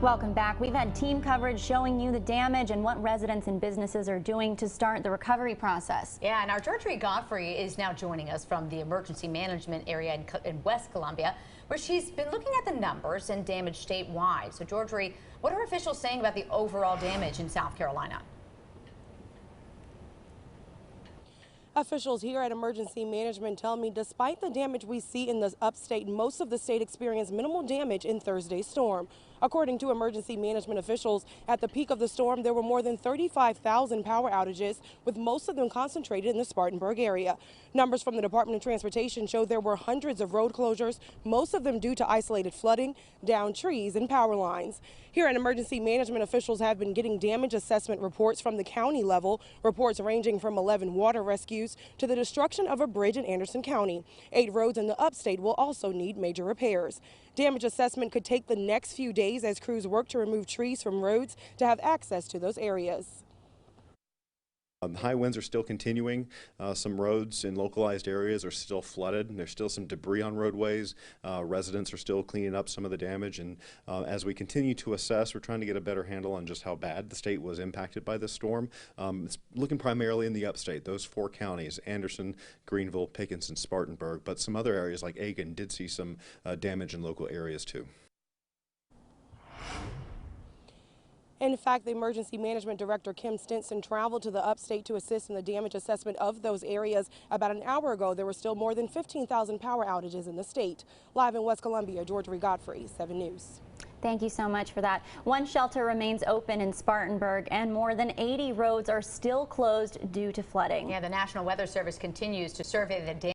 Welcome back. We've had team coverage showing you the damage and what residents and businesses are doing to start the recovery process. Yeah, and our Georgia Godfrey is now joining us from the emergency management area in West Columbia, where she's been looking at the numbers and damage statewide. So, Georgia, what are officials saying about the overall damage in South Carolina? Officials here at Emergency Management tell me despite the damage we see in the upstate, most of the state experienced minimal damage in Thursday's storm. According to emergency management officials, at the peak of the storm, there were more than 35,000 power outages, with most of them concentrated in the Spartanburg area. Numbers from the Department of Transportation show there were hundreds of road closures, most of them due to isolated flooding, downed trees, and power lines. Here at Emergency Management, officials have been getting damage assessment reports from the county level, reports ranging from 11 water rescues to the destruction of a bridge in Anderson County. 8 roads in the upstate will also need major repairs. Damage assessment could take the next few days as crews work to remove trees from roads to have access to those areas. High winds are still continuing. Some roads in localized areas are still flooded, and there's still some debris on roadways. Residents are still cleaning up some of the damage, and as we continue to assess, we're trying to get a better handle on just how bad the state was impacted by this storm. It's looking primarily in the upstate, those 4 counties, Anderson, Greenville, Pickens, and Spartanburg, but some other areas like Aiken did see some damage in local areas too. In fact, the Emergency Management Director, Kim Stinson, traveled to the upstate to assist in the damage assessment of those areas. About an hour ago, there were still more than 15,000 power outages in the state. Live in West Columbia, Georgia Godfrey, 7 News. Thank you so much for that. One shelter remains open in Spartanburg, and more than 80 roads are still closed due to flooding. Yeah, the National Weather Service continues to survey the damage.